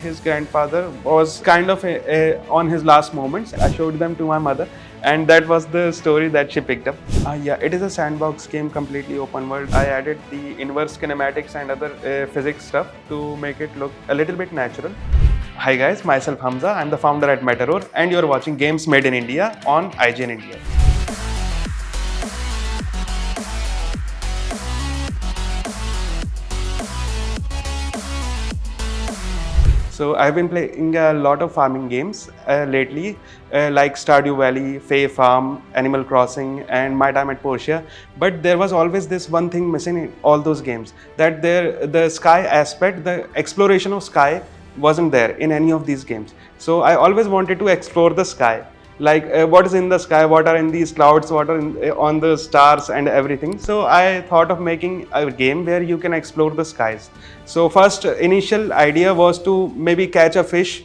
His grandfather was kind of on his last moments. I showed them to my mother, and that was the story that she picked up. Yeah, it is a sandbox game, completely open world. I added the inverse kinematics and other physics stuff to make it look a little bit natural. Hi guys, myself Hamzah. I'm the founder at Meteor, and you're watching Games Made in India on IGN India. So I've been playing a lot of farming games lately, like Stardew Valley, Fae Farm, Animal Crossing, and my time at Portia. But there was always this one thing missing in all those games, that the sky aspect, the exploration of sky wasn't there in any of these games. So I always wanted to explore the sky, like what is in the sky, what are in these clouds, what are on the stars and everything. So I thought of making a game where you can explore the skies. So first initial idea was to maybe catch a fish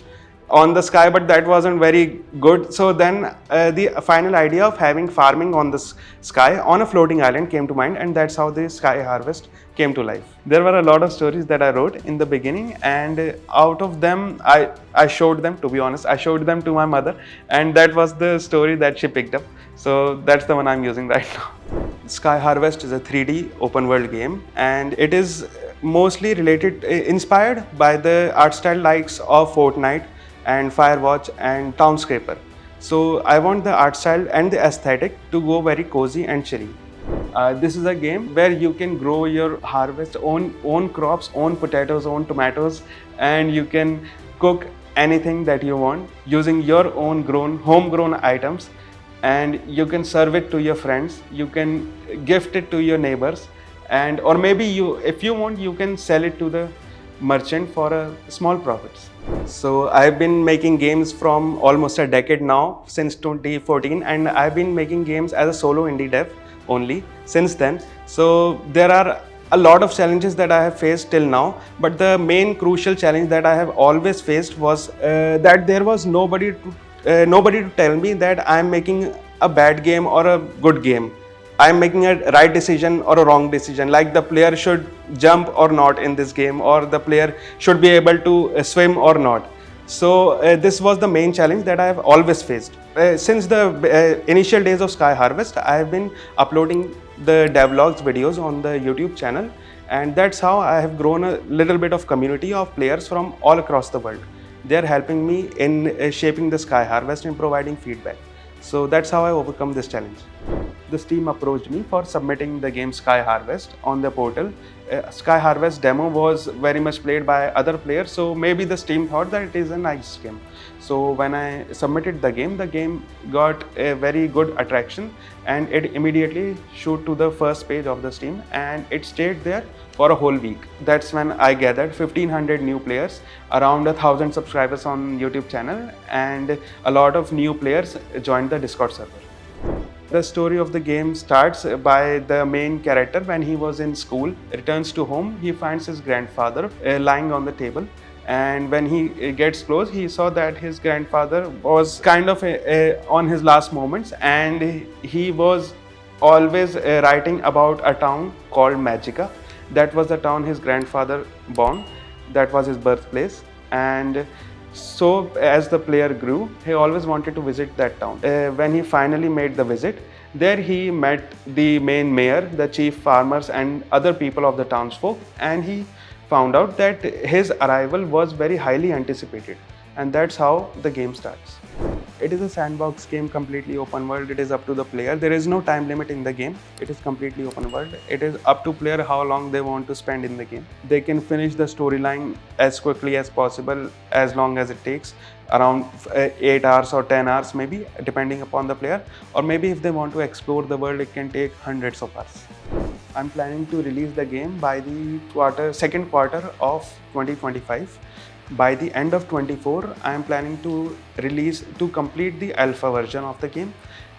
on the sky, but that wasn't very good. So then the final idea of having farming on the sky on a floating island came to mind, and that's how the Sky Harvest came to life. There were a lot of stories that I wrote in the beginning, and out of them I showed them, to be honest, I showed them to my mother, and that was the story that she picked up. So that's the one I'm using right now. Sky Harvest is a 3D open world game, and it is mostly inspired by the art style likes of Fortnite and Firewatch and Townscaper. So I want the art style and the aesthetic to go very cozy and chilly. This is a game where you can grow your harvest, own crops, own potatoes, own tomatoes, and you can cook anything that you want using your own homegrown items, and you can serve it to your friends, you can gift it to your neighbors, and or maybe if you want, you can sell it to the merchant for a small profits. So I've been making games from almost a decade now, since 2014, and I've been making games as a solo indie dev only since then. So there are a lot of challenges that I have faced till now, but the main crucial challenge that I have always faced was that there was nobody to tell me that I'm making a bad game or a good game. I'm making a right decision or a wrong decision, like the player should jump or not in this game, or the player should be able to swim or not. So this was the main challenge that I have always faced. Since the initial days of Sky Harvest, I have been uploading the devlogs videos on the YouTube channel, and that's how I have grown a little bit of community of players from all across the world. They are helping me in shaping the Sky Harvest and providing feedback. So that's how I overcome this challenge. This team approached me for submitting the game Sky Harvest on the portal. Sky Harvest demo was very much played by other players, so maybe this team thought that it is a nice game. So when I submitted the game got a very good attraction, and it immediately shoot to the first page of the Steam, and it stayed there for a whole week. That's when I gathered 1500 new players, around 1000 subscribers on YouTube channel, and a lot of new players joined the Discord server. The story of the game starts by the main character. When he was in school, returns to home, he finds his grandfather lying on the table, and when he gets close, he saw that his grandfather was kind of on his last moments, and he was always writing about a town called Magica. That was the town his grandfather born, that was his birthplace, and so as the player grew, he always wanted to visit that town. When he finally made the visit, there he met the main mayor, the chief farmers, and other people of the townsfolk, and he found out that his arrival was very highly anticipated, and that's how the game starts. It is a sandbox game, completely open world. It is up to the player. There is no time limit in the game. It is completely open world. It is up to player how long they want to spend in the game. They can finish the storyline as quickly as possible, as long as it takes, around 8 hours or 10 hours maybe, depending upon the player. Or maybe if they want to explore the world, it can take hundreds of hours. I'm planning to release the game by the second quarter of 2025. By the end of 24, I am planning to complete the alpha version of the game,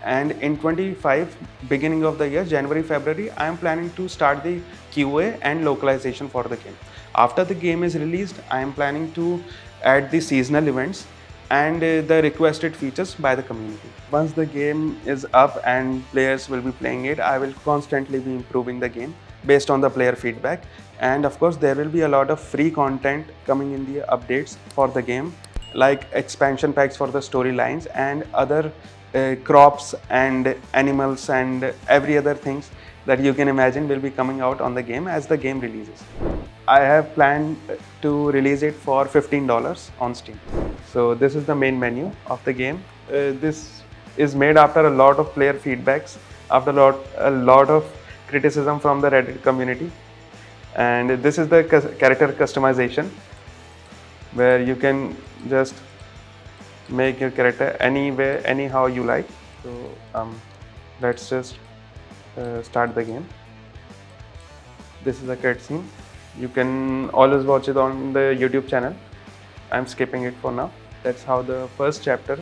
and in 25, beginning of the year, January, February, I am planning to start the QA and localization for the game. After the game is released, I am planning to add the seasonal events and the requested features by the community. Once the game is up and players will be playing it, I will constantly be improving the game based on the player feedback, And of course, there will be a lot of free content coming in the updates for the game, like expansion packs for the storylines and other crops and animals and every other things that you can imagine will be coming out on the game as the game releases. I have planned to release it for $15 on Steam. So this is the main menu of the game. This is made after a lot of player feedbacks, after a lot of criticism from the Reddit community. And this is the character customization, where you can just make your character anywhere, anyhow you like. So let's just start the game. This is a cutscene. You can always watch it on the YouTube channel. I'm skipping it for now. That's how the first chapter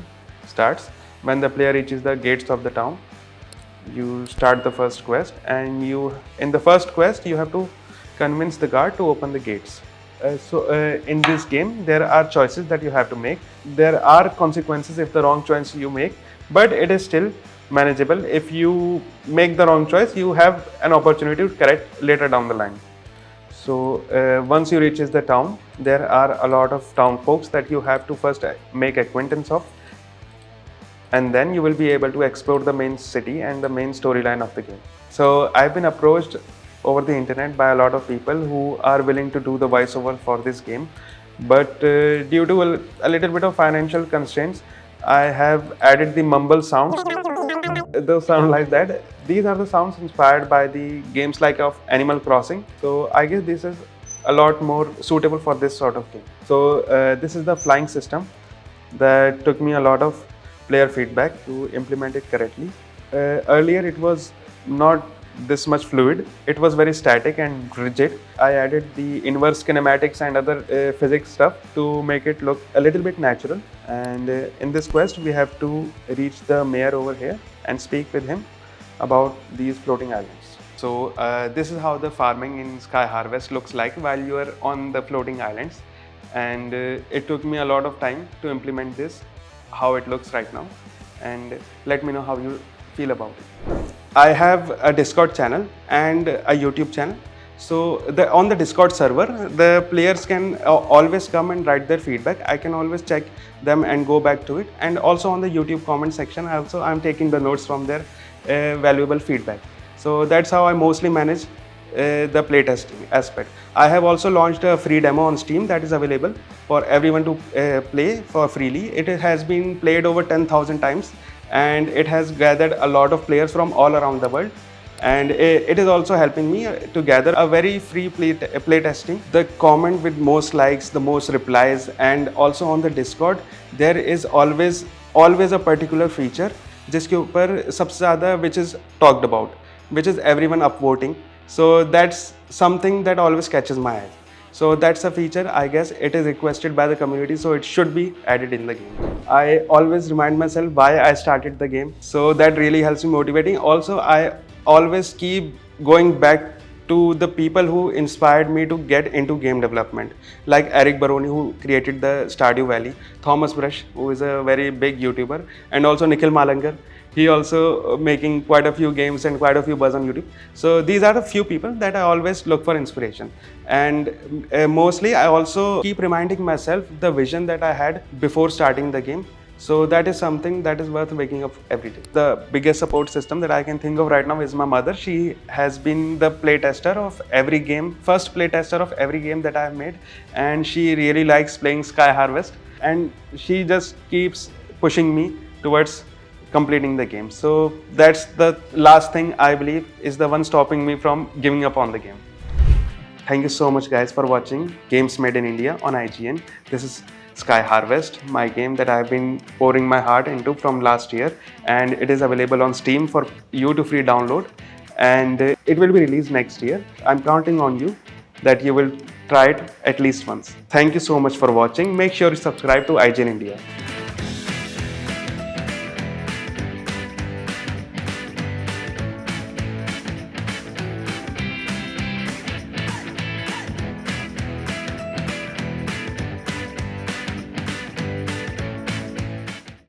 starts. When the player reaches the gates of the town, you start the first quest, and in the first quest you have to convince the guard to open the gates. In this game there are choices that you have to make. There are consequences if the wrong choice you make, but it is still manageable. If you make the wrong choice, you have an opportunity to correct later down the line. So once you reaches the town, there are a lot of town folks that you have to first make acquaintance of, and then you will be able to explore the main city and the main storyline of the game. So I've been approached over the internet by a lot of people who are willing to do the voiceover for this game, but due to a little bit of financial constraints, I have added the mumble sounds. Those sound like that. These are the sounds inspired by the games like of Animal Crossing. So I guess this is a lot more suitable for this sort of game. So this is the flying system that took me a lot of player feedback to implement it correctly. Earlier it was not this much fluid. It was very static and rigid. I added the inverse kinematics and other physics stuff to make it look a little bit natural. And in this quest we have to reach the mayor over here and speak with him about these floating islands. So this is how the farming in Sky Harvest looks like while you are on the floating islands. And it took me a lot of time to implement this, how it looks right now. And let me know how you feel about it. I have a Discord channel and a YouTube channel. So on the Discord server, the players can always come and write their feedback. I can always check them and go back to it. And also on the YouTube comment section, I'm taking the notes from their valuable feedback. So that's how I mostly manage the playtesting aspect. I have also launched a free demo on Steam that is available for everyone to play for freely. It has been played over 10,000 times, and it has gathered a lot of players from all around the world. And it is also helping me to gather a very free play testing. The comment with most likes, the most replies, and also on the Discord, there is always a particular feature जिसके ऊपर सबसे ज़्यादा which is talked about, which is everyone upvoting. So that's something that always catches my eye. So that's a feature, I guess it is requested by the community, so it should be added in the game. I always remind myself why I started the game, so that really helps me motivating. Also, I always keep going back to the people who inspired me to get into game development, like Eric Baroni, who created the Stardew Valley, Thomas Brush, who is a very big YouTuber, and also Nikhil Malangar. He also making quite a few games and quite a few buzz on YouTube. So these are the few people that I always look for inspiration. And mostly I also keep reminding myself the vision that I had before starting the game. So that is something that is worth waking up every day. The biggest support system that I can think of right now is my mother. She has been the playtester of every game, first playtester of every game that I have made. And she really likes playing Sky Harvest. And she just keeps pushing me towards completing the game. So that's the last thing I believe is the one stopping me from giving up on the game. Thank you so much guys for watching Games Made in India on IGN. This is Sky Harvest, my game that I've been pouring my heart into from last year, and it is available on Steam for you to free download, and it will be released next year. I'm counting on you that you will try it at least once. Thank you so much for watching. Make sure you subscribe to IGN India.